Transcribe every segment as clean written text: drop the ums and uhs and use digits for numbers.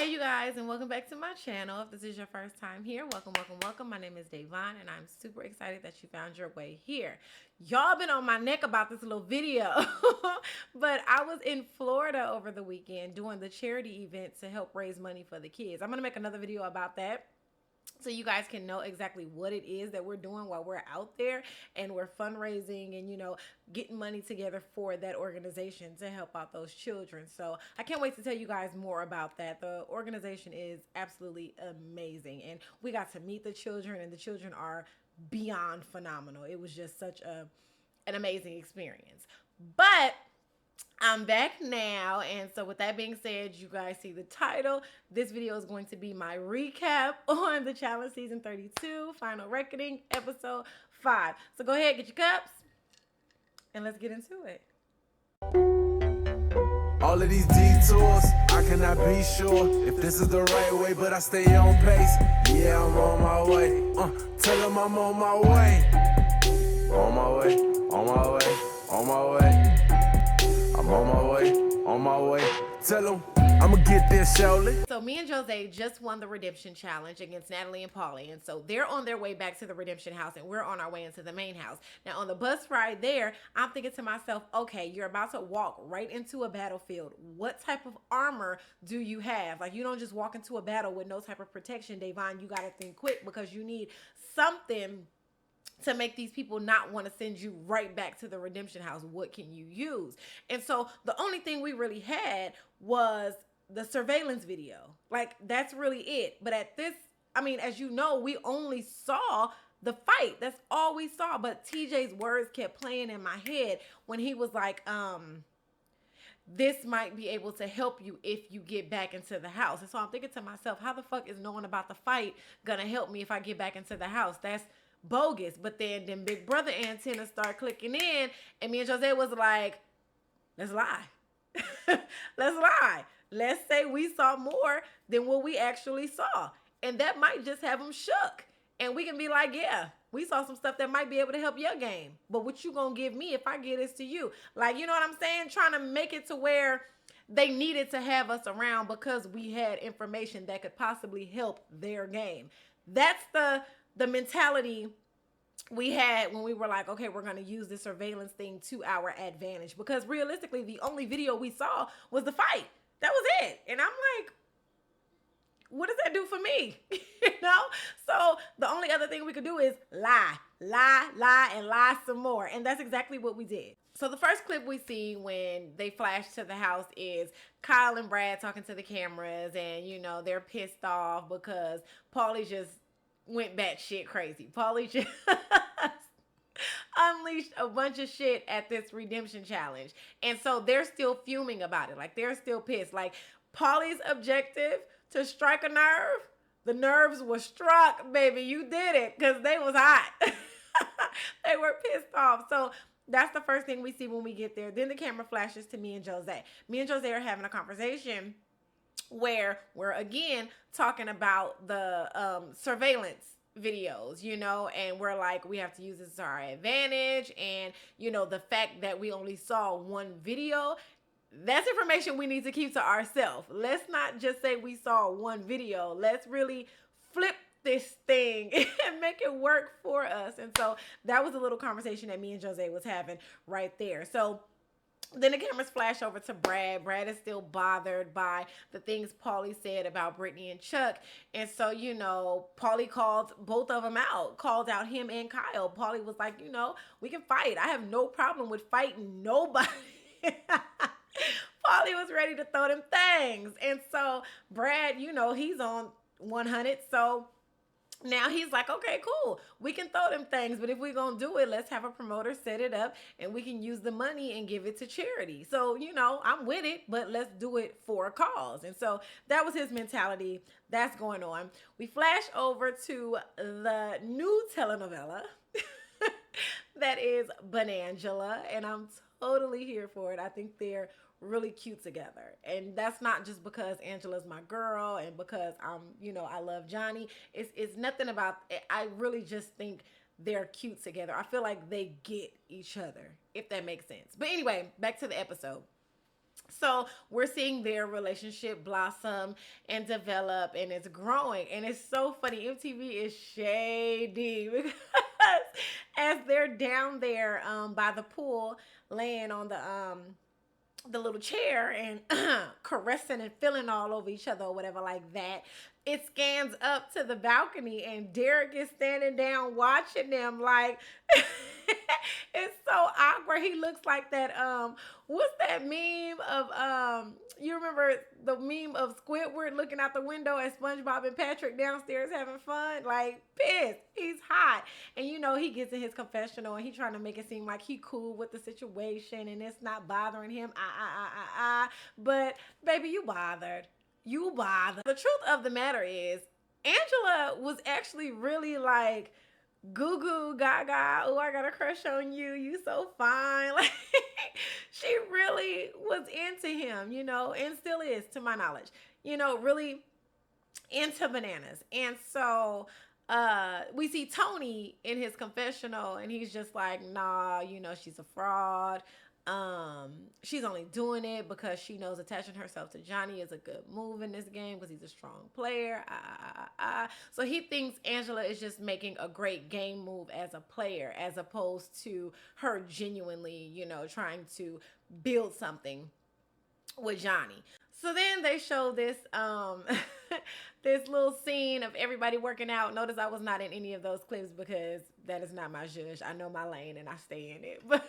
Hey you guys, and welcome back to my channel. If this is your first time here, welcome. My name is DAYSDRTEA, and I'm super excited that you found your way here. Y'all been on my neck about this little video, but I was in Florida over the weekend doing the charity event to help raise money for the kids. I'm gonna make another video about that, so you guys can know exactly what it is that we're doing while we're out there and we're fundraising and, getting money together for that organization to help out those children. So I can't wait to tell you guys more about that. The organization is absolutely amazing, and we got to meet the children, and the children are beyond phenomenal. It was just such an amazing experience. But I'm back now, and so with that being said, you guys see the title. This video is going to be my recap on the challenge season 32, Final Reckoning, episode 5. So go ahead, get your cups, and let's get into it. All of these detours, I cannot be sure if this is the right way, but I stay on pace. Yeah, I'm on my way. Tell them I'm on my way. On my way, on my way, on my way. I'm on my way. Tell them I'ma get there, surely. So me and Jose just won the redemption challenge against Natalie and Paulie, and so they're on their way back to the redemption house, and we're on our way into the main house. Now on the bus ride there, I'm thinking to myself, okay, you're about to walk right into a battlefield. What type of armor do you have? Like, you don't just walk into a battle with no type of protection, Davon. You gotta think quick, because you need something to make these people not want to send you right back to the redemption house. What can you use? And so the only thing we really had was the surveillance video. Like, that's really it. But at this, as you know, we only saw the fight. That's all we saw. But TJ's words kept playing in my head when he was like, this might be able to help you if you get back into the house. And so I'm thinking to myself, how the fuck is knowing about the fight gonna help me if I get back into the house? That's bogus. But then Big Brother antennas start clicking in, and me and Jose was like, let's lie. Let's lie. Let's say we saw more than what we actually saw, and that might just have them shook, and we can be like, yeah, we saw some stuff that might be able to help your game, but what you gonna give me if I give this to you? Like, you know what I'm saying? Trying to make it to where they needed to have us around because we had information that could possibly help their game. That's the mentality we had when we were like, okay, we're going to use this surveillance thing to our advantage, because realistically, the only video we saw was the fight. That was it. And I'm like, what does that do for me? So the only other thing we could do is lie, and lie some more. And that's exactly what we did. So the first clip we see when they flash to the house is Kyle and Brad talking to the cameras, and, they're pissed off because Paulie just went batshit crazy. Paulie just unleashed a bunch of shit at this redemption challenge. And so they're still fuming about it. Like, they're still pissed. Like, Paulie's objective to strike a nerve, the nerves were struck, baby. You did it, because they was hot. They were pissed off. So that's the first thing we see when we get there. Then the camera flashes to me and Jose. Me and Jose are having a conversation where we're again talking about the surveillance videos, and we're like, we have to use this to our advantage. And, the fact that we only saw one video, that's information we need to keep to ourselves. Let's not just say we saw one video. Let's really flip this thing and make it work for us. And so that was a little conversation that me and Jose was having right there. So then the cameras flash over to Brad. Brad is still bothered by the things Paulie said about Brittany and Chuck. And so, Paulie called both of them out, called out him and Kyle. Paulie was like, we can fight. I have no problem with fighting nobody. Paulie was ready to throw them things. And so Brad, he's on 100. So now he's like, okay, cool. We can throw them things, but if we're going to do it, let's have a promoter set it up and we can use the money and give it to charity. So, I'm with it, but let's do it for a cause. And so that was his mentality. That's going on. We flash over to the new telenovela that is Bonangela, and I'm totally here for it. I think they're really cute together, and that's not just because Angela's my girl and because I love Johnny. It's nothing about it. I really just think they're cute together. I feel like they get each other, if that makes sense. But anyway, back to the episode. So we're seeing their relationship blossom and develop, and it's growing. And it's so funny. MTV is shady because as they're down there by the pool, laying on the little chair and caressing and feeling all over each other or whatever like that, it scans up to the balcony and Derek is standing down watching them like it's so awkward. He looks like that what's that meme of you remember the meme of Squidward looking out the window at SpongeBob and Patrick downstairs having fun, like pissed. He's hot. And he gets in his confessional and he's trying to make it seem like he cool with the situation and it's not bothering him. But baby, you bothered. You bothered. The truth of the matter is, Angela was actually really like goo goo gaga. Oh, I got a crush on you. You so fine. Like she really was into him, and still is to my knowledge. Really into bananas. And so we see Tony in his confessional and he's just like, nah, she's a fraud. She's only doing it because she knows attaching herself to Johnny is a good move in this game because he's a strong player. So he thinks Angela is just making a great game move as a player as opposed to her genuinely, trying to build something with Johnny. So then they show this this little scene of everybody working out. Notice I was not in any of those clips because that is not my zhuzh. I know my lane and I stay in it. But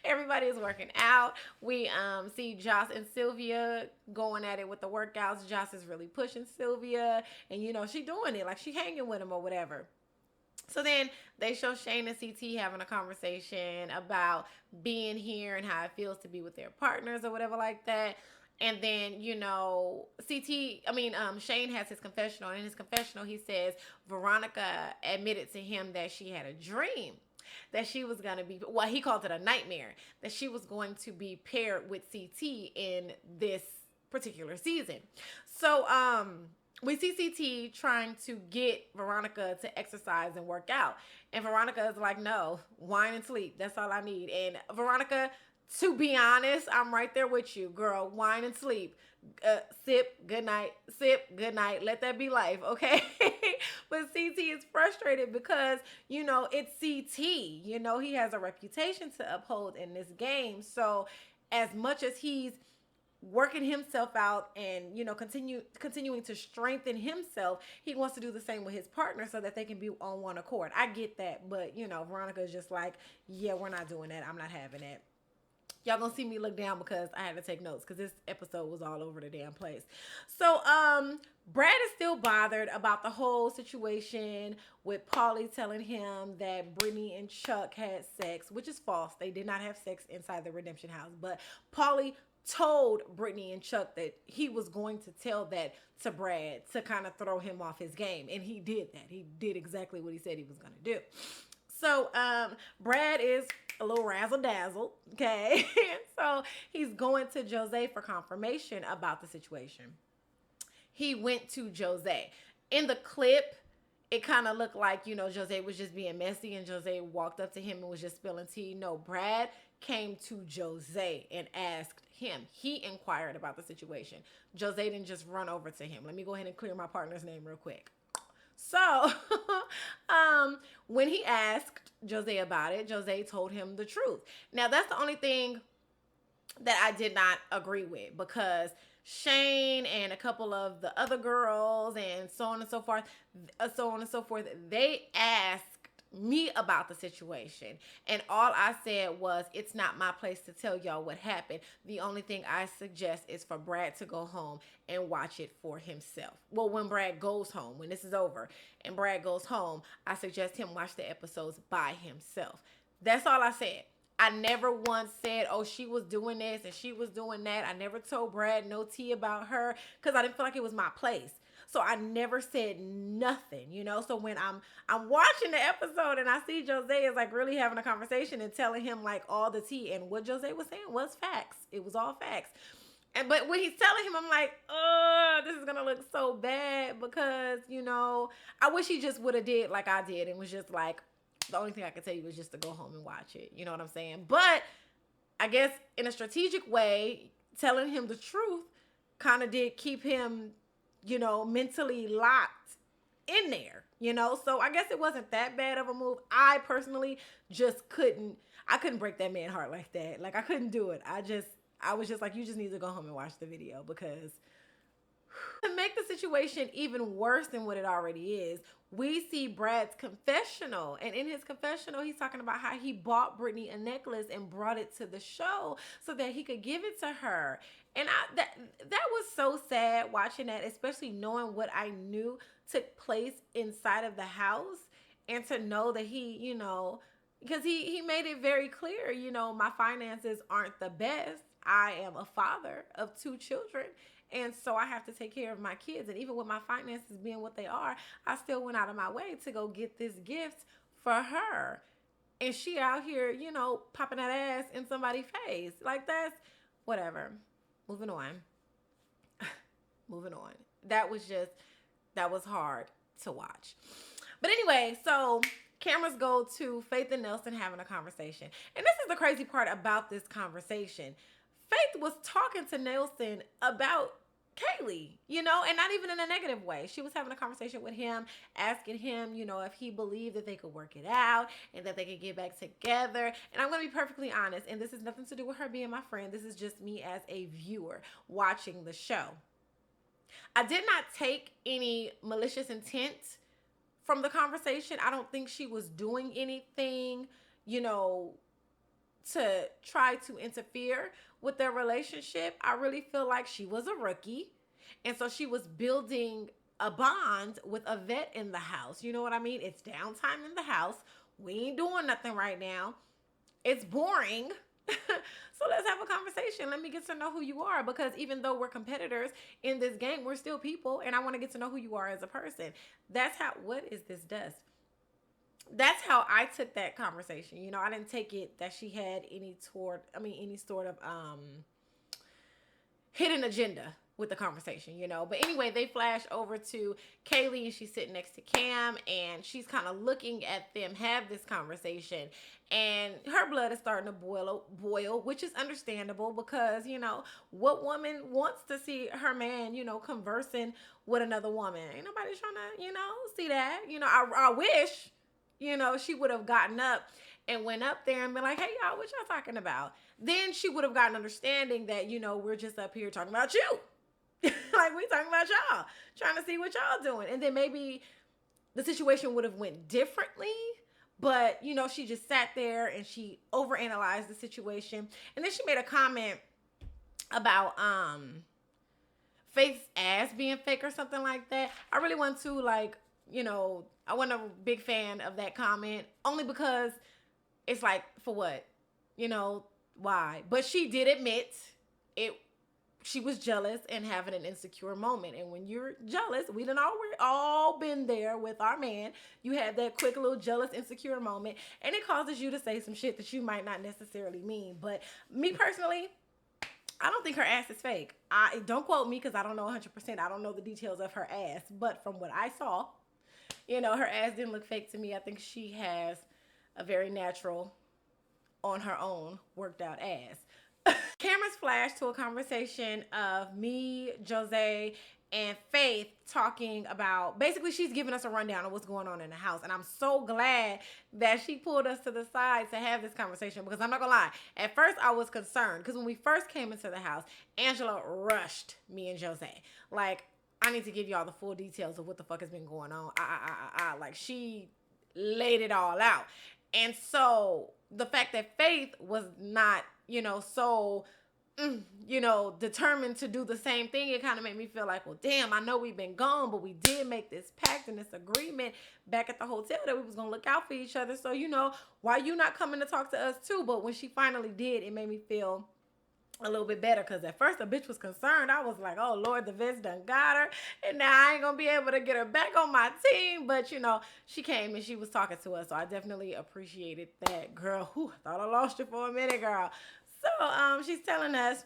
everybody is working out. We see Joss and Sylvia going at it with the workouts. Joss is really pushing Sylvia and she doing it like she hanging with him or whatever. So then they show Shane and CT having a conversation about being here and how it feels to be with their partners or whatever like that. And then, Shane has his confessional. And in his confessional, he says Veronica admitted to him that she had a dream that she was going to be, well, he called it a nightmare, that she was going to be paired with CT in this particular season. So, we see CT trying to get Veronica to exercise and work out. And Veronica is like, no, wine and sleep. That's all I need. And Veronica, to be honest, I'm right there with you, girl. Wine and sleep. Sip, good night. Sip, good night. Let that be life, okay? But CT is frustrated because, it's CT. He has a reputation to uphold in this game. So as much as he's working himself out and continuing to strengthen himself, he wants to do the same with his partner so that they can be on one accord. I get that, but Veronica is just like, yeah, we're not doing that. I'm not having it. Y'all gonna see me look down because I had to take notes because this episode was all over the damn place. So Brad is still bothered about the whole situation with Paulie telling him that Brittany and Chuck had sex, which is false. They did not have sex inside the Redemption House, but Paulie told Brittany and Chuck that he was going to tell that to Brad to kind of throw him off his game. And he did that. He did exactly what he said he was going to do. So Brad is a little razzle-dazzle, okay? So he's going to Jose for confirmation about the situation. He went to Jose. In the clip, it kind of looked like, Jose was just being messy and Jose walked up to him and was just spilling tea. No, Brad came to Jose and asked him. He inquired about the situation. Jose didn't just run over to him. Let me go ahead and clear my partner's name real quick. So when he asked Jose about it, Jose told him the truth. Now, that's the only thing that I did not agree with because Shane and a couple of the other girls and so on and so forth, they asked me about the situation. And all I said was, it's not my place to tell y'all what happened. The only thing I suggest is for Brad to go home and watch it for himself. Well, when Brad goes home, when this is over and Brad goes home, I suggest him watch the episodes by himself. That's all I said. I never once said, oh, she was doing this and she was doing that. I never told Brad no tea about her because I didn't feel like it was my place. So I never said nothing, So when I'm watching the episode and I see Jose is like really having a conversation and telling him like all the tea, and what Jose was saying was facts. It was all facts. But when he's telling him, I'm like, oh, this is gonna look so bad because I wish he just would have did like I did and was just like, the only thing I could tell you was just to go home and watch it. You know what I'm saying? But I guess in a strategic way, telling him the truth kind of did keep him, mentally locked in there, So I guess it wasn't that bad of a move. I personally just I couldn't break that man's heart like that. Like, I couldn't do it. I was just like, you just need to go home and watch the video, because to make the situation even worse than what it already is, we see Brad's confessional. And in his confessional, he's talking about how he bought Brittany a necklace and brought it to the show so that he could give it to her. And that was so sad watching that, especially knowing what I knew took place inside of the house, and to know that he, because he made it very clear, my finances aren't the best. I am a father of 2 children. And so I have to take care of my kids. And even with my finances being what they are, I still went out of my way to go get this gift for her. And she out here, popping that ass in somebody's face. Like, that's whatever. Moving on. Moving on. That was hard to watch. But anyway, so cameras go to Faith and Nelson having a conversation. And this is the crazy part about this conversation. Faith was talking to Nelson about Kaylee, and not even in a negative way. She was having a conversation with him, asking him, if he believed that they could work it out and that they could get back together. And I'm going to be perfectly honest, and this has nothing to do with her being my friend. This is just me as a viewer watching the show. I did not take any malicious intent from the conversation. I don't think she was doing anything, to try to interfere with their relationship. I really feel like she was a rookie. And so she was building a bond with a vet in the house. You know what I mean? It's downtime in the house. We ain't doing nothing right now. It's boring. So let's have a conversation. Let me get to know who you are, because even though we're competitors in this game, we're still people, and I want to get to know who you are as a person. That's how, what is this dust? That's how I took that conversation. I didn't take it that she had any sort of hidden agenda with the conversation, But anyway, they flash over to Kaylee, and she's sitting next to Cam, and she's kind of looking at them have this conversation, and her blood is starting to boil, which is understandable, because, what woman wants to see her man, conversing with another woman? Ain't nobody trying to, see that. I wish, she would have gotten up and went up there and been like, hey, y'all, what y'all talking about? Then she would have gotten understanding that, we're just up here talking about you. Like, we talking about y'all, trying to see what y'all doing. And then maybe the situation would have went differently. But, she just sat there and she overanalyzed the situation. And then she made a comment about Faith's ass being fake or something like that. I really want to, I wasn't a big fan of that comment, only because it's like, for what? Why? But she did admit she was jealous and having an insecure moment. And when you're jealous, we're all been there with our man. You have that quick little jealous, insecure moment, and it causes you to say some shit that you might not necessarily mean. But me personally, I don't think her ass is fake. Don't quote me, because I don't know 100%. I don't know the details of her ass. But from what I saw, her ass didn't look fake to me. I think she has a very natural, on her own, worked out ass. Cameras flash to a conversation of me, Jose, and Faith talking about, basically she's giving us a rundown of what's going on in the house. And I'm so glad that she pulled us to the side to have this conversation, because I'm not gonna lie, at first I was concerned, because when we first came into the house, Angela rushed me and Jose. Like, I need to give y'all the full details of what the fuck has been going on. Like, she laid it all out. And so the fact that Faith was not, so, determined to do the same thing, it kind of made me feel like, well, damn, I know we've been gone, but we did make this pact and this agreement back at the hotel that we was going to look out for each other. So, why you not coming to talk to us too? But when she finally did, it made me feel a little bit better, because at first the bitch was concerned. I was like, oh Lord, the vets done got her, and now I ain't gonna be able to get her back on my team. But she came and she was talking to us, so I definitely appreciated that. Girl, I thought I lost you for a minute, girl. So she's telling us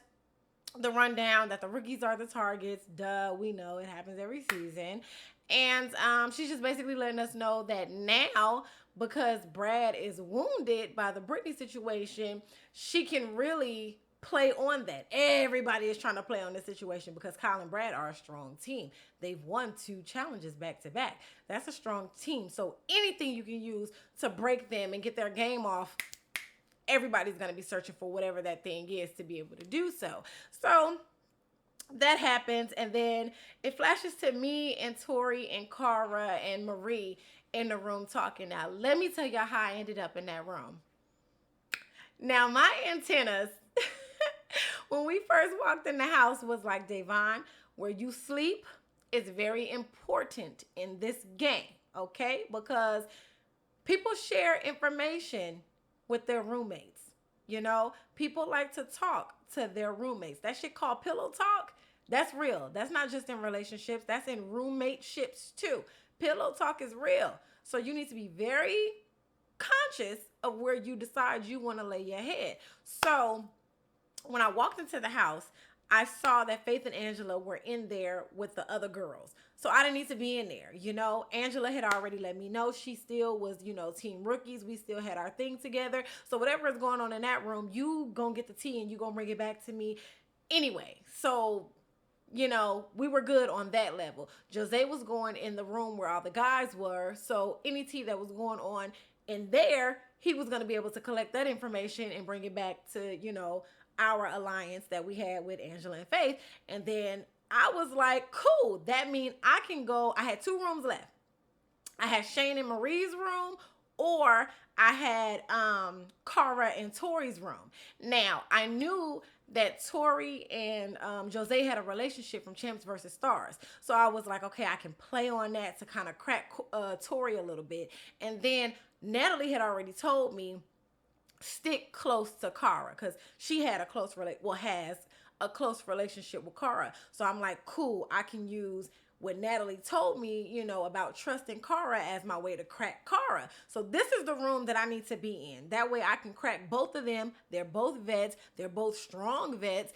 the rundown that the rookies are the targets. Duh, we know it happens every season. And she's just basically letting us know that now, because Brad is wounded by the Britney situation, she can really play on that. Everybody is trying to play on this situation because Kyle and Brad are a strong team. They've won 2 challenges back to back. That's a strong team. So anything you can use to break them and get their game off, everybody's going to be searching for whatever that thing is to be able to do so. So that happens, and then it flashes to me and Tori and Cara and Marie in the room talking. Now, let me tell y'all how I ended up in that room. Now, my antennas, when we first walked in the house, was like, Davon, where you sleep is very important in this game, okay? Because people share information with their roommates. You know, people like to talk to their roommates. That shit called pillow talk, that's real. That's not just in relationships. That's in roommate ships too. Pillow talk is real. So you need to be very conscious of where you decide you want to lay your head. So when I walked into the house, I saw that Faith and Angela were in there with the other girls. So I didn't need to be in there. You know, Angela had already let me know she still was, you know, team rookies. We still had our thing together. So whatever is going on in that room, you gonna get the tea and you gonna bring it back to me anyway. So, you know, we were good on that level. Jose was going in the room where all the guys were. So any tea that was going on in there, he was going to be able to collect that information and bring it back to, you know, our alliance that we had with Angela and Faith. And then I was like, cool, that means I can go. I had 2 rooms left. I had Shane and Marie's room, or I had Cara and Tori's room. Now, I knew that Tori and Jose had a relationship from Champs versus Stars. So I was like, okay, I can play on that to kind of crack Tori a little bit. And then Natalie had already told me, stick close to Cara, because she had has a close relationship with Cara. So I'm like, cool, I can use what Natalie told me, you know, about trusting Cara as my way to crack Cara. So this is the room that I need to be in. That way I can crack both of them. They're both vets. They're both strong vets.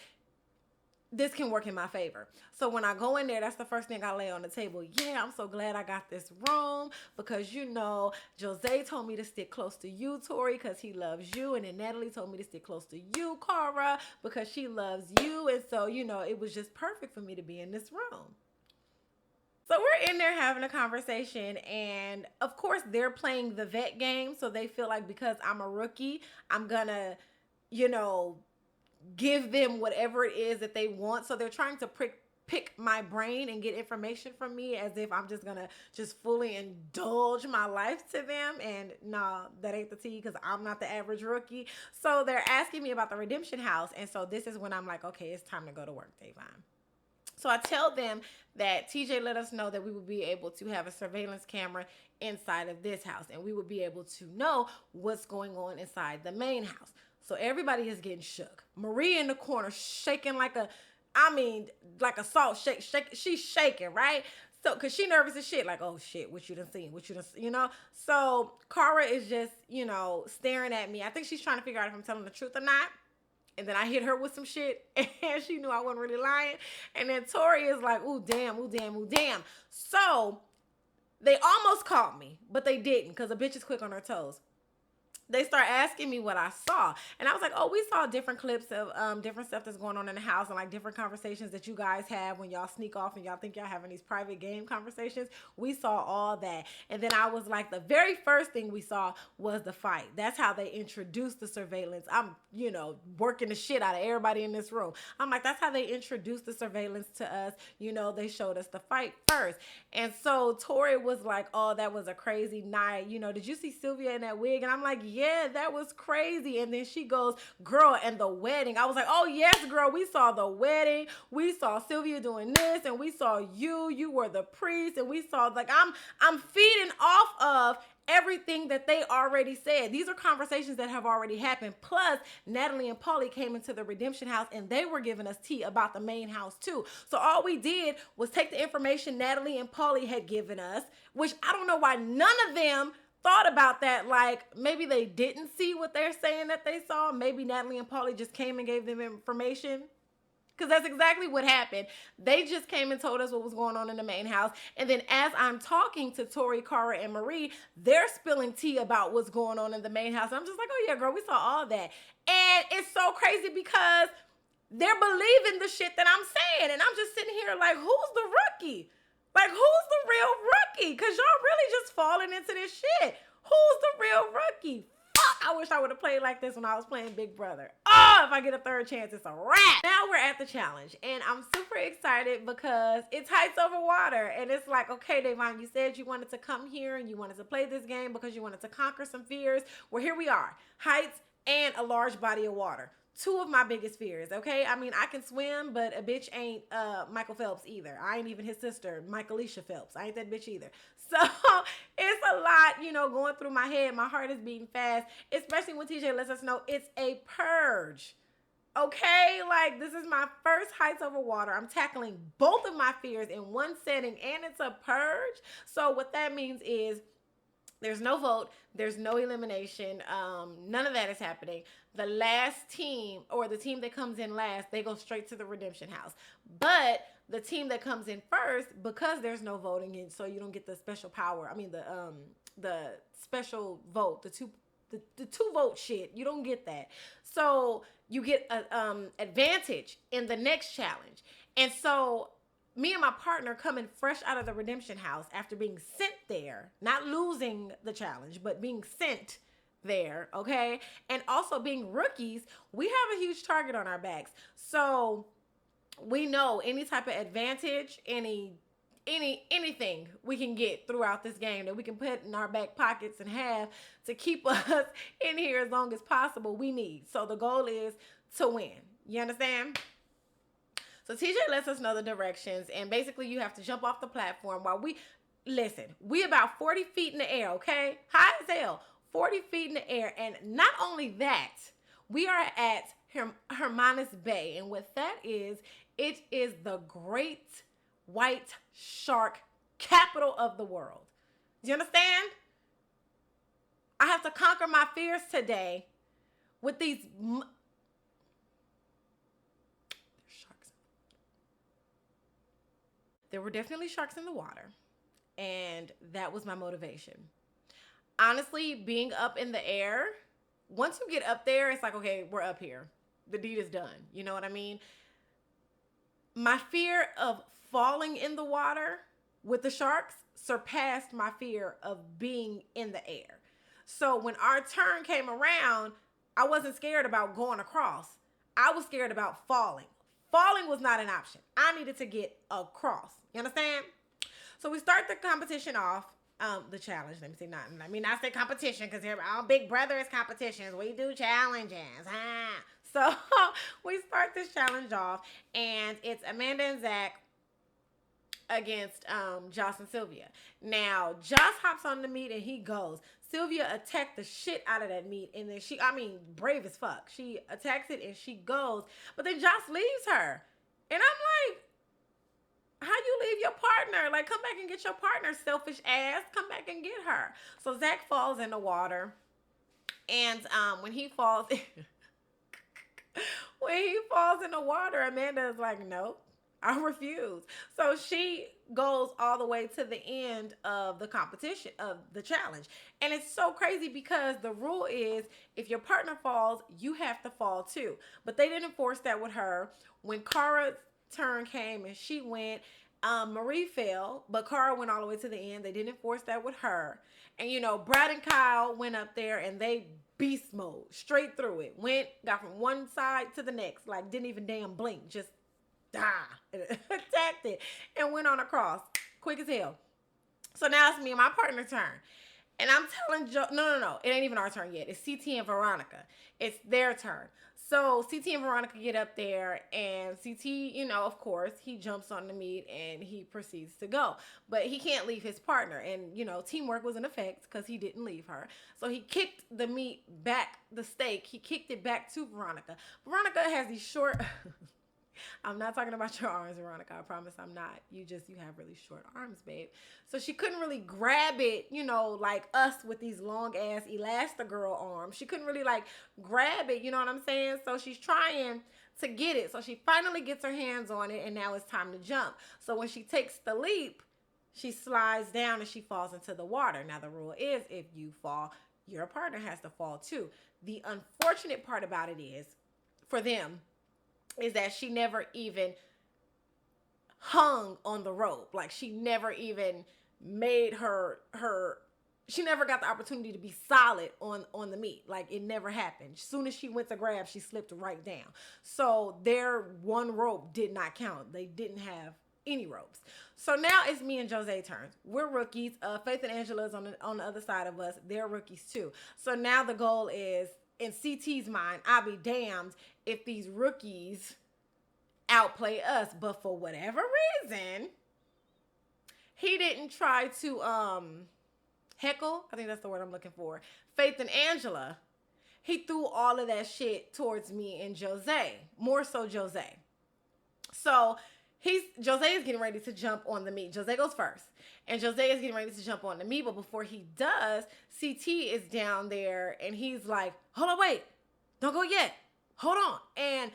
This can work in my favor. So when I go in there, that's the first thing I lay on the table. Yeah, I'm so glad I got this room because, you know, Jose told me to stick close to you, Tori, because he loves you. And then Natalie told me to stick close to you, Cara, because she loves you. And so, you know, it was just perfect for me to be in this room. So we're in there having a conversation, and of course they're playing the vet game. So they feel like because I'm a rookie, I'm gonna, you know, give them whatever it is that they want. So they're trying to pick my brain and get information from me as if I'm just gonna just fully indulge my life to them. And no, that ain't the tea, because I'm not the average rookie. So they're asking me about the Redemption House. And so this is when I'm like, okay, it's time to go to work, Davon. So I tell them that TJ let us know that we would be able to have a surveillance camera inside of this house, and we would be able to know what's going on inside the main house. So everybody is getting shook. Marie in the corner shaking like a salt shake. She's shaking, right? So, cause she nervous as shit, like, oh shit, what you done seen? You know? So Cara is just, you know, staring at me. I think she's trying to figure out if I'm telling the truth or not. And then I hit her with some shit, and she knew I wasn't really lying. And then Tori is like, ooh, damn, ooh, damn, ooh, damn. So they almost caught me, but they didn't, because a bitch is quick on her toes. They start asking me what I saw. And I was like, oh, we saw different clips of different stuff that's going on in the house, and like different conversations that you guys have when y'all sneak off and y'all think y'all having these private game conversations. We saw all that. And then I was like, the very first thing we saw was the fight. That's how they introduced the surveillance. I'm, you know, working the shit out of everybody in this room. I'm like, that's how they introduced the surveillance to us. You know, they showed us the fight first. And so Tori was like, oh, that was a crazy night. You know, did you see Sylvia in that wig? And I'm like, yeah, that was crazy. And then she goes, girl, and the wedding. I was like, oh yes, girl, we saw the wedding. We saw Sylvia doing this, and we saw you were the priest, and we saw, like, I'm feeding off of everything that they already said. These are conversations that have already happened. Plus, Natalie and Paulie came into the Redemption House, and they were giving us tea about the main house too. So all we did was take the information Natalie and Paulie had given us, which I don't know why none of them thought about that. Like, maybe they didn't see what they're saying that they saw. Maybe Natalie and Paulie just came and gave them information. Because that's exactly what happened. They just came and told us what was going on in the main house. And then as I'm talking to Tori, Cara, and Marie, they're spilling tea about what's going on in the main house. I'm just like, oh yeah, girl, we saw all that. And it's so crazy because they're believing the shit that I'm saying. And I'm just sitting here like, who's the rookie? Like, who's the real rookie? Because y'all really just falling into this shit. Who's the real rookie? Fuck, I wish I would have played like this when I was playing Big Brother. Oh, if I get a third chance, it's a wrap. Now we're at the challenge, and I'm super excited because it's heights over water. And it's like, okay, Davon, you said you wanted to come here and you wanted to play this game because you wanted to conquer some fears. Well, here we are. Heights and a large body of water. Two of my biggest fears, okay? I mean, I can swim, but a bitch ain't Michael Phelps either. I ain't even his sister, Michaelisha Phelps. I ain't that bitch either. So it's a lot, you know, going through my head. My heart is beating fast, especially when TJ lets us know it's a purge. Okay? Like, this is my first heights over water. I'm tackling both of my fears in one setting, and it's a purge. So what that means is there's no vote. There's no elimination. None of that is happening. The last team, or the team that comes in last, they go straight to the redemption house. But the team that comes in first, because there's no voting, and so you don't get the special power. I mean, the special vote, the two vote shit. You don't get that. So you get an advantage in the next challenge. And so me and my partner coming fresh out of the redemption house after being sent there, not losing the challenge, but being sent there, okay? And also being rookies, we have a huge target on our backs. So we know any type of advantage, anything we can get throughout this game that we can put in our back pockets and have to keep us in here as long as possible, we need. So the goal is to win. You understand? So TJ lets us know the directions, and basically you have to jump off the platform while we about 40 feet in the air, okay? High as hell, 40 feet in the air. And not only that, we are at Hermanus Bay, and what that is, it is the great white shark capital of the world. Do you understand? I have to conquer my fears today with these There were definitely sharks in the water, and that was my motivation. Honestly, being up in the air, once you get up there, it's like, okay, we're up here. The deed is done. You know what I mean? My fear of falling in the water with the sharks surpassed my fear of being in the air. So when our turn came around, I wasn't scared about going across. I was scared about falling. Falling was not an option. I needed to get across. You understand? So we start the competition off. The challenge. Let me see. I say competition because our Big Brother is competitions. We do challenges. So we start this challenge off, and it's Amanda and Zach against Joss and Sylvia. Now, Joss hops on the meat and he goes. Sylvia attacked the shit out of that meat, and then brave as fuck. She attacks it and she goes, but then Joss leaves her. And I'm like, how you leave your partner? Like, come back and get your partner, selfish ass. Come back and get her. So Zach falls in the water, and when he falls in the water, Amanda is like, nope, I refuse. So she goes all the way to the end of the competition, of the challenge. And it's so crazy because the rule is if your partner falls, you have to fall too. But they didn't enforce that with her. When Cara's turn came and she went, Marie fell, but Cara went all the way to the end. They didn't enforce that with her. And, Brad and Kyle went up there and they beast mode straight through it. Got from one side to the next, like didn't even damn blink, just attacked it and went on across quick as hell. So now it's me and my partner's turn. And I'm telling Joe, no, it ain't even our turn yet. It's CT and Veronica. It's their turn. So CT and Veronica get up there, and CT, of course, he jumps on the meat and he proceeds to go. But he can't leave his partner. And, teamwork was in effect because he didn't leave her. So he kicked the meat back, the steak. He kicked it back to Veronica. Veronica has these short... I'm not talking about your arms, Veronica. I promise I'm not. You have really short arms, babe. So she couldn't really grab it, like us with these long ass Elastigirl arms. She couldn't really grab it, you know what I'm saying? So she's trying to get it. So she finally gets her hands on it, and now it's time to jump. So when she takes the leap, she slides down and she falls into the water. Now the rule is if you fall, your partner has to fall too. The unfortunate part about it is, for them, is that she never even hung on the rope. Like she never even made she never got the opportunity to be solid on the meat. Like it never happened. As soon as she went to grab, she slipped right down. So their one rope did not count. They didn't have any ropes. So now it's me and Jose turns. We're rookies. Faith and Angela's on the other side of us. They're rookies too. So now the goal is, in CT's mind, I'll be damned if these rookies outplay us. But for whatever reason, he didn't try to heckle. I think that's the word I'm looking for. Faith and Angela. He threw all of that shit towards me and Jose. More so Jose. So Jose is getting ready to jump on the meat. Jose goes first. And Jose is getting ready to jump on the meat. But before he does, CT is down there and he's like, hold on, wait. Don't go yet. Hold on. And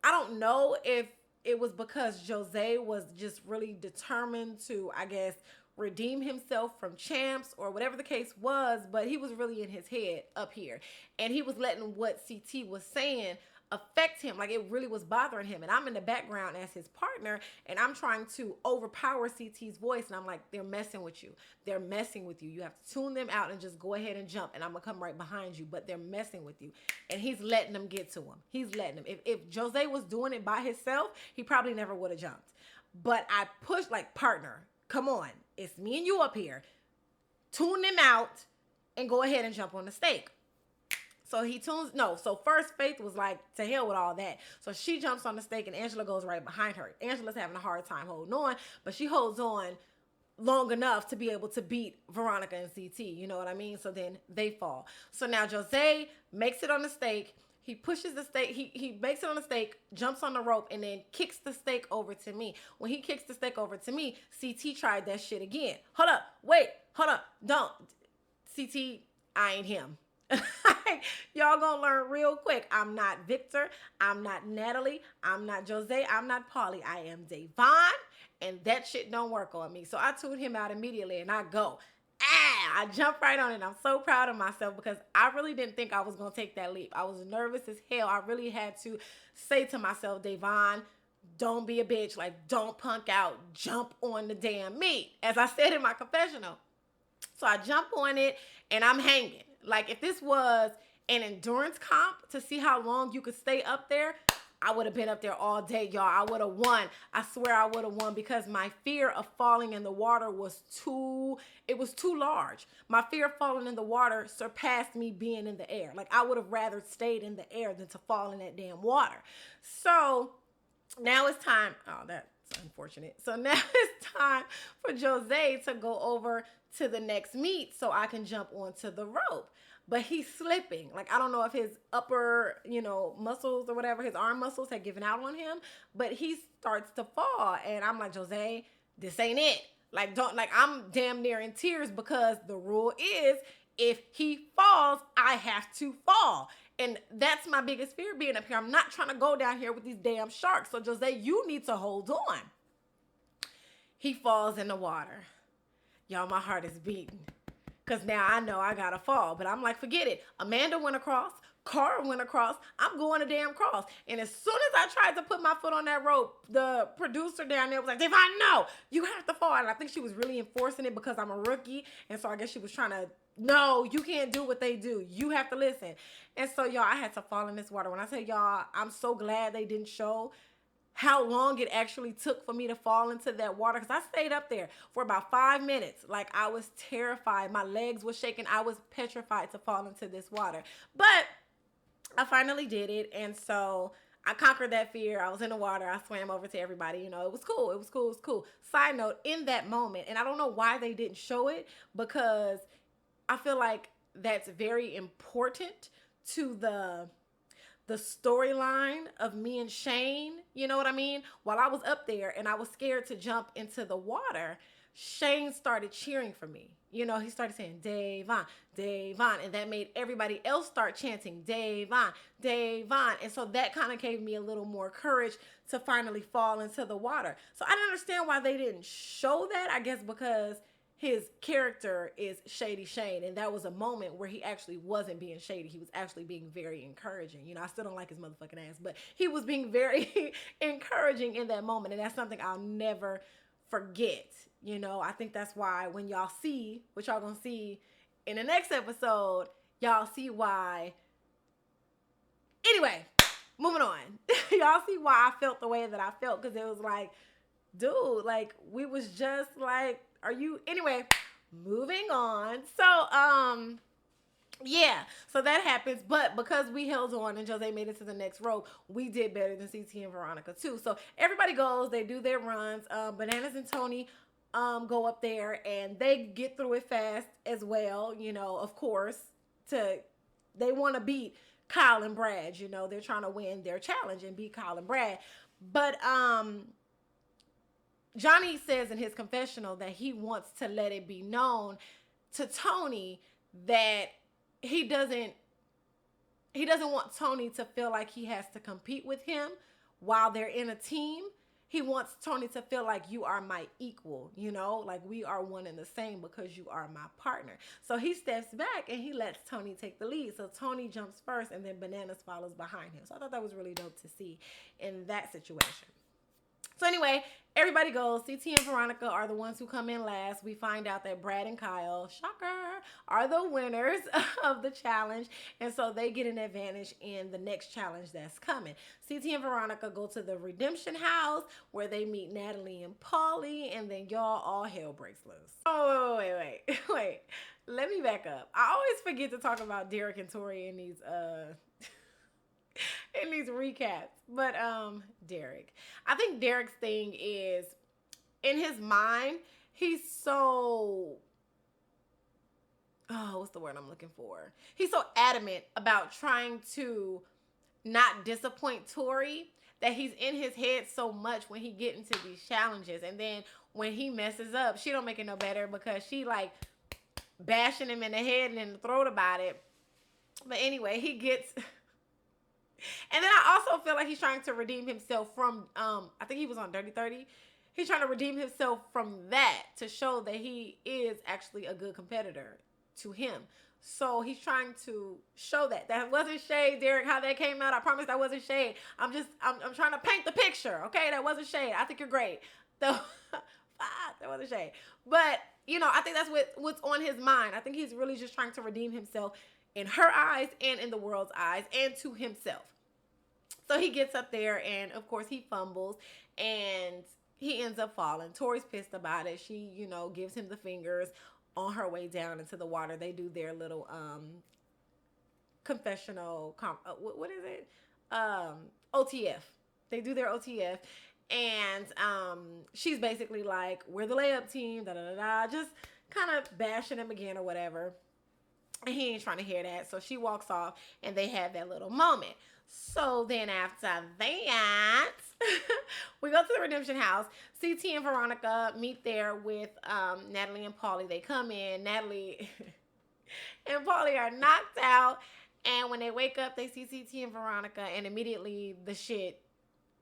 I don't know if it was because Jose was just really determined to, I guess, redeem himself from champs or whatever the case was, but he was really in his head up here. And he was letting what CT was saying affect him. Like it really was bothering him. And I'm in the background as his partner and I'm trying to overpower CT's voice. And I'm like, they're messing with you. They're messing with you. You have to tune them out and just go ahead and jump. And I'm going to come right behind you. But they're messing with you. And he's letting them get to him. He's letting them. If Jose was doing it by himself, he probably never would have jumped. But I pushed like, partner, come on. It's me and you up here. Tune them out and go ahead and jump on the stake. So so first Faith was like, to hell with all that. So she jumps on the stake and Angela goes right behind her. Angela's having a hard time holding on, but she holds on long enough to be able to beat Veronica and CT. You know what I mean? So then they fall. So now Jose makes it on the stake. He pushes the stake. He makes it on the stake, jumps on the rope, and then kicks the stake over to me. When he kicks the stake over to me, CT tried that shit again. Hold up. Wait. Hold up. Don't. CT, I ain't him. Y'all gonna learn real quick. I'm not Victor. I'm not Natalie. I'm not Jose. I'm not Polly. I am Devon, and that shit don't work on me. So I tuned him out immediately, and I go. I jump right on it. I'm so proud of myself because I really didn't think I was gonna take that leap. I was nervous as hell. I really had to say to myself, Devon, don't be a bitch. Like, don't punk out. Jump on the damn meat, as I said in my confessional. So I jump on it, and I'm hanging. Like, if this was an endurance comp to see how long you could stay up there, I would have been up there all day, y'all. I would have won. I swear I would have won because my fear of falling in the water was too large. My fear of falling in the water surpassed me being in the air. Like, I would have rather stayed in the air than to fall in that damn water. So now it's time. Oh, that's unfortunate. So now it's time for Jose to go over to the next meet so I can jump onto the rope. But he's slipping. Like, I don't know if his upper, muscles or whatever, his arm muscles had given out on him, but he starts to fall. And I'm like, Jose, this ain't it. Like, I'm damn near in tears because the rule is if he falls, I have to fall. And that's my biggest fear being up here. I'm not trying to go down here with these damn sharks. So, Jose, you need to hold on. He falls in the water. Y'all, my heart is beating. Because now I know I got to fall. But I'm like, forget it. Amanda went across. Cara went across. I'm going to damn cross. And as soon as I tried to put my foot on that rope, the producer down there was like, Devon, no, you have to fall. And I think she was really enforcing it because I'm a rookie. And so I guess she was trying to, no, you can't do what they do. You have to listen. And so, y'all, I had to fall in this water. When I say y'all, I'm so glad they didn't show how long it actually took for me to fall into that water. Because I stayed up there for about 5 minutes. Like, I was terrified. My legs were shaking. I was petrified to fall into this water. But I finally did it. And so I conquered that fear. I was in the water. I swam over to everybody. It was cool. It was cool. It was cool. Side note, in that moment, and I don't know why they didn't show it, because I feel like that's very important to the the storyline of me and Shane, you know what I mean? While I was up there and I was scared to jump into the water, Shane started cheering for me. You know, he started saying, Davon, Davon. And that made everybody else start chanting, Davon, Davon. And so that kind of gave me a little more courage to finally fall into the water. So I didn't understand why they didn't show that. I guess because his character is Shady Shane. And that was a moment where he actually wasn't being shady. He was actually being very encouraging. You know, I still don't like his motherfucking ass, but he was being very encouraging in that moment. And that's something I'll never forget. You know, I think that's why when y'all see what y'all gonna see in the next episode, y'all see why. Anyway, moving on. Y'all see why I felt the way that I felt, because it was like, dude, like, we was just like, are you? Anyway, moving on. So, yeah, so that happens, but because we held on and Jose made it to the next row, we did better than CT and Veronica too. So everybody goes, they do their runs. Bananas and Tony go up there and they get through it fast as well. You know, of course, they want to beat Kyle and Brad. You know, they're trying to win their challenge and beat Kyle and Brad. But Johnny says in his confessional that he wants to let it be known to Tony that he doesn't want Tony to feel like he has to compete with him while they're in a team. He wants Tony to feel like you are my equal, you know, like we are one and the same because you are my partner. So he steps back and he lets Tony take the lead. So Tony jumps first and then Bananas follows behind him. So I thought that was really dope to see in that situation. So anyway, everybody goes. CT and Veronica are the ones who come in last. We find out that Brad and Kyle, shocker, are the winners of the challenge. And so they get an advantage in the next challenge that's coming. CT and Veronica go to the Redemption House where they meet Natalie and Paulie. And then y'all, all hell breaks loose. Oh, wait. Let me back up. I always forget to talk about Derek and Tori in these recaps. But Derek, I think Derek's thing is, in his mind, he's so, what's the word I'm looking for? He's so adamant about trying to not disappoint Tori that he's in his head so much when he get into these challenges. And then when he messes up, she don't make it no better because she like bashing him in the head and in the throat about it. But anyway, he gets... And then I also feel like he's trying to redeem himself from, I think he was on Dirty 30. He's trying to redeem himself from that to show that he is actually a good competitor to him. So he's trying to show that. That wasn't shade, Derek, how that came out. I promise that wasn't shade. I'm trying to paint the picture, okay? That wasn't shade. I think you're great. That wasn't shade. But, you know, I think that's what's on his mind. I think he's really just trying to redeem himself in her eyes and in the world's eyes and to himself. So he gets up there and, of course, he fumbles and he ends up falling. Tori's pissed about it. She, you know, gives him the fingers on her way down into the water. They do their little confessional, what is it? OTF. They do their OTF. And she's basically like, we're the layup team, da-da-da-da, just kind of bashing him again or whatever. And he ain't trying to hear that. So she walks off and they have that little moment. So then after that, we go to the Redemption House. CT and Veronica meet there with Natalie and Paulie. They come in. Natalie and Paulie are knocked out. And when they wake up, they see CT and Veronica. And immediately the shit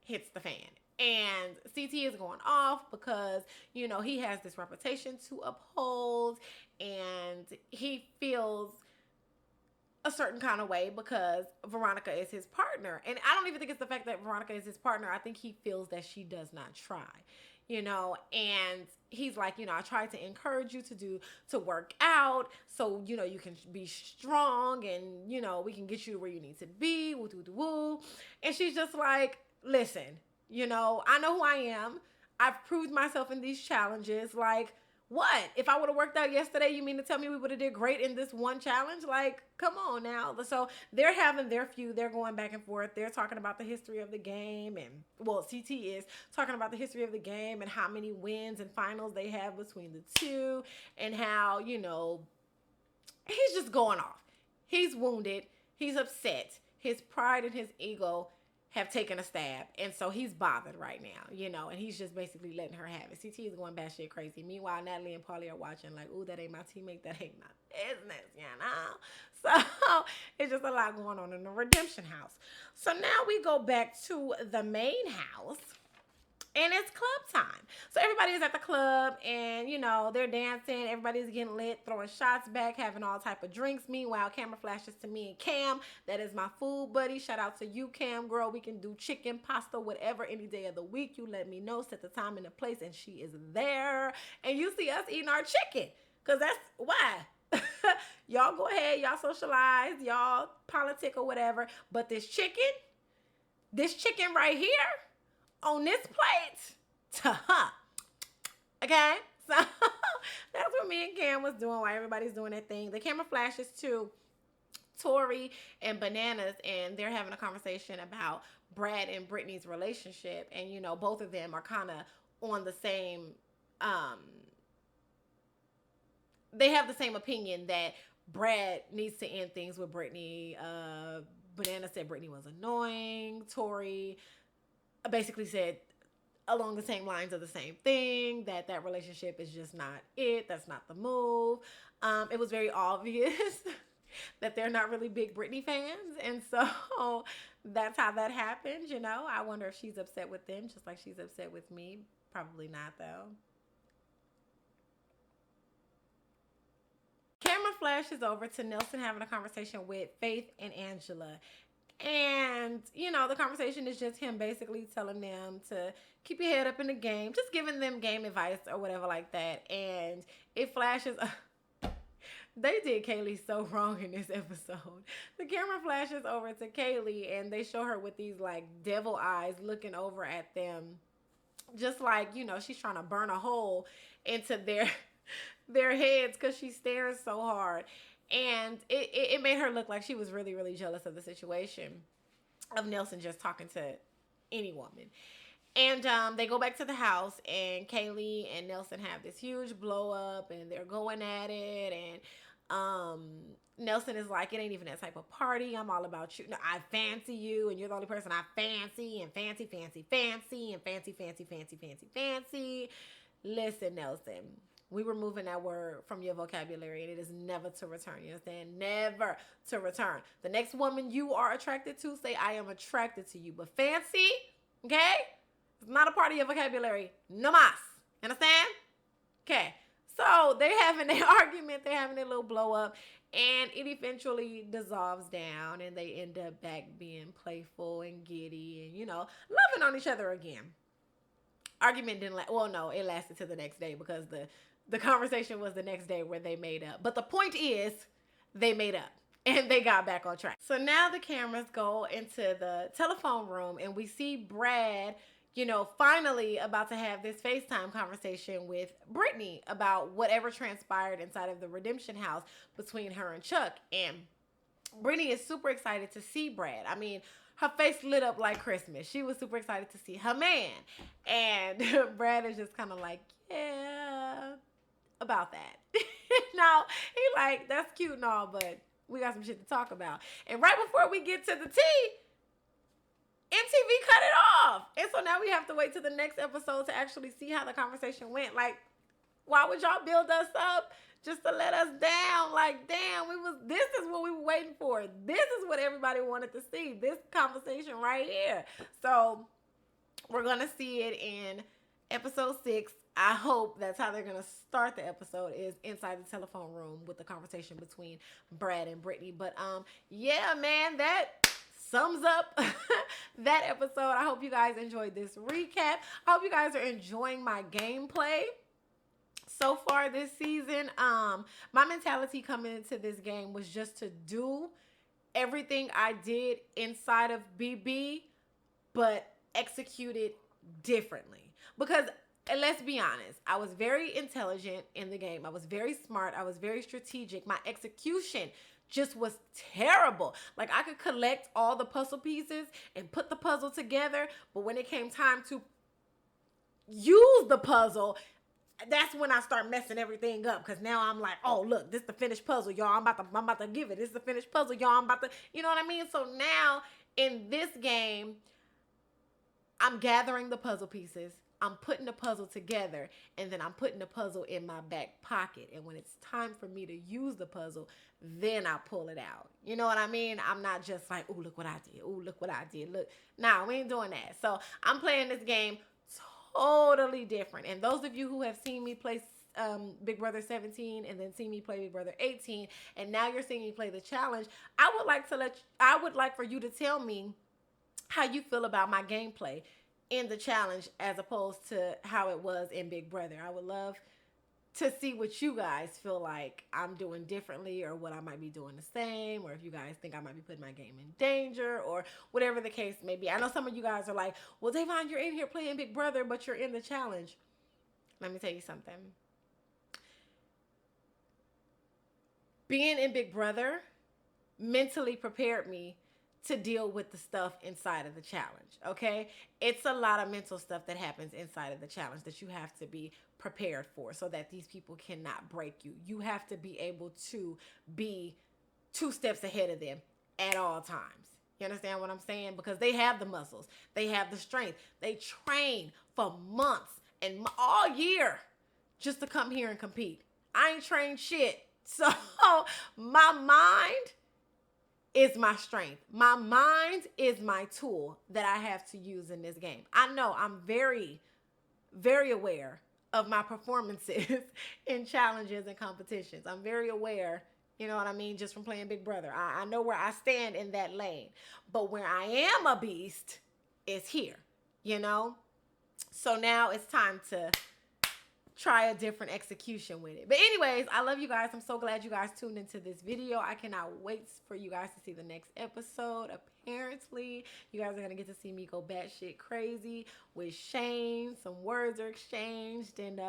hits the fan. And CT is going off because, you know, he has this reputation to uphold. And he feels a certain kind of way because Veronica is his partner. And I don't even think it's the fact that Veronica is his partner. I think he feels that she does not try, you know, and he's like, you know, I tried to encourage you to work out so, you know, you can be strong and, you know, we can get you to where you need to be, woo, woo, woo. And she's just like, listen, you know, I know who I am. I've proved myself in these challenges. Like, what? If I would have worked out yesterday, you mean to tell me we would have did great in this one challenge? Like, come on now. So they're having their feud. They're going back and forth. They're talking about the history of the game. And, well, CT is talking about the history of the game and how many wins and finals they have between the two. And how, you know, he's just going off. He's wounded. He's upset. his pride and his ego have taken a stab, and so he's bothered right now, you know, and he's just basically letting her have it. CT is going batshit crazy. Meanwhile, Natalie and Paulie are watching like, ooh, that ain't my teammate, that ain't my business, you know? So it's just a lot going on in the redemption house. So now we go back to the main house, and it's club time. So everybody is at the club, and, you know, they're dancing. Everybody's getting lit, throwing shots back, having all type of drinks. Meanwhile, camera flashes to me and Cam. That is my food buddy. Shout out to you, Cam, girl. We can do chicken, pasta, whatever, any day of the week. You let me know, set the time and the place, and she is there. And you see us eating our chicken, because that's why. Y'all go ahead. Y'all socialize. Y'all politic or whatever. But this chicken right here, on this plate, okay? So that's what me and Cam was doing while everybody's doing their thing. The camera flashes to Tori and Bananas, and they're having a conversation about Brad and Brittany's relationship. And, you know, both of them are kind of on the same, they have the same opinion that Brad needs to end things with Brittany. Banana said Brittany was annoying. Tori basically said along the same lines of the same thing, that relationship is just not it. That's not the move. It was very obvious that they're not really big Britney fans. And so that's how that happened, you know. I wonder if she's upset with them just like she's upset with me. Probably not, though. Camera flashes over to Nelson having a conversation with Faith and Angela. And, you know, the conversation is just him basically telling them to keep your head up in the game, just giving them game advice or whatever like that. And it flashes. They did Kaylee so wrong in this episode. The camera flashes over to Kaylee, and they show her with these, like, devil eyes looking over at them. Just like, you know, she's trying to burn a hole into their heads because she's staring so hard. And it made her look like she was really, really jealous of the situation of Nelson just talking to any woman. And they go back to the house, and Kaylee and Nelson have this huge blow up, and they're going at it. And Nelson is like, it ain't even that type of party. I'm all about you. No, I fancy you, and you're the only person I fancy, and fancy, fancy, fancy, and fancy, fancy, fancy, fancy, fancy. Listen, Nelson. We were moving that word from your vocabulary, and it is never to return. You understand? Never to return. The next woman you are attracted to, say, I am attracted to you. But fancy, okay? It's not a part of your vocabulary. No mas. Understand? Okay. So they're having their argument. They're having their little blow up, and it eventually dissolves down, and they end up back being playful and giddy and, you know, loving on each other again. Argument didn't last. Well, no, it lasted to the next day because the conversation was the next day where they made up. But the point is, they made up and they got back on track. So now the cameras go into the telephone room, and we see Brad, you know, finally about to have this FaceTime conversation with Brittany about whatever transpired inside of the redemption house between her and Chuck. And Brittany is super excited to see Brad. I mean, her face lit up like Christmas. She was super excited to see her man. And Brad is just kind of like, yeah, about that. Now, he like, that's cute and all, but we got some shit to talk about. And right before we get to the tea, MTV cut it off. And so now we have to wait till the next episode to actually see how the conversation went. Like, why would y'all build us up just to let us down? Like, damn, this is what we were waiting for. This is what everybody wanted to see. This conversation right here. So we're going to see it in episode 6. I hope that's how they're going to start the episode, is inside the telephone room with the conversation between Brad and Brittany. But yeah, man, that sums up that episode. I hope you guys enjoyed this recap. I hope you guys are enjoying my gameplay so far this season. My mentality coming into this game was just to do everything I did inside of BB, but execute it differently. Because let's be honest, I was very intelligent in the game. I was very smart. I was very strategic. My execution just was terrible. Like, I could collect all the puzzle pieces and put the puzzle together, but when it came time to use the puzzle, that's when I start messing everything up, because now I'm like, oh, look, this is the finished puzzle, y'all. I'm about to give it. This is the finished puzzle, y'all. I'm about to, you know what I mean? So now in this game, I'm gathering the puzzle pieces. I'm putting the puzzle together, and then I'm putting the puzzle in my back pocket. And when it's time for me to use the puzzle, then I pull it out. You know what I mean? I'm not just like, oh, look what I did. Oh, look what I did. Look, nah, we ain't doing that. So I'm playing this game totally different. And those of you who have seen me play Big Brother 17 and then seen me play Big Brother 18, and now you're seeing me play the challenge, I would like for you to tell me how you feel about my gameplay in the challenge as opposed to how it was in Big Brother. I would love to see what you guys feel like I'm doing differently, or what I might be doing the same, or if you guys think I might be putting my game in danger, or whatever the case may be. I know some of you guys are like, well, Davon, you're in here playing Big Brother, but you're in the challenge. Let me tell you something. Being in Big Brother mentally prepared me to deal with the stuff inside of the challenge, okay? It's a lot of mental stuff that happens inside of the challenge that you have to be prepared for, so that these people cannot break you. You have to be able to be 2 steps ahead of them at all times. You understand what I'm saying? Because they have the muscles. They have the strength. They train for months and all year just to come here and compete. I ain't trained shit. So my mind is my strength. My mind is my tool that I have to use in this game. I know I'm very, very aware of my performances in challenges and competitions. I'm very aware, you know what I mean, just from playing Big Brother. I know where I stand in that lane. But where I am a beast is here, you know? So now it's time to try a different execution with it. But anyways, I love you guys. I'm so glad you guys tuned into this video. I cannot wait for you guys to see the next episode. Apparently, you guys are going to get to see me go batshit crazy with Shane. Some words are exchanged, and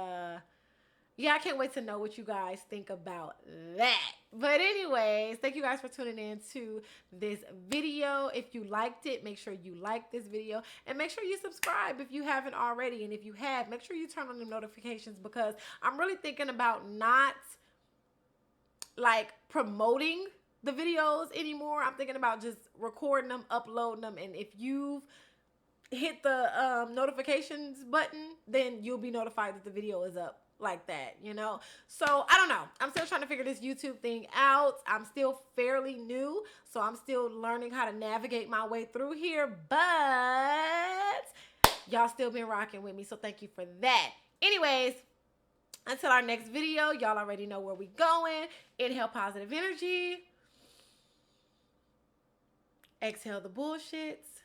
yeah, I can't wait to know what you guys think about that. But anyways, thank you guys for tuning in to this video. If you liked it, make sure you like this video, and make sure you subscribe if you haven't already. And if you have, make sure you turn on the notifications, because I'm really thinking about not like promoting the videos anymore. I'm thinking about just recording them, uploading them, and if you've hit the notifications button, then you'll be notified that the video is up like that, you know? So I don't know. I'm still trying to figure this YouTube thing out. I'm still fairly new, so I'm still learning how to navigate my way through here, but y'all still been rocking with me, so thank you for that. Anyways, until our next video, y'all already know where we going. Inhale positive energy. Exhale the bullshits.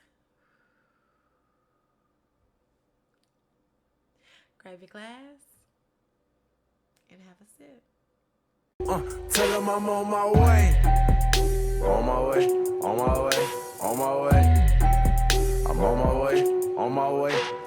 Grab your glass and have a sip. Tell them I'm on my way. On my way, on my way, on my way. I'm on my way, on my way.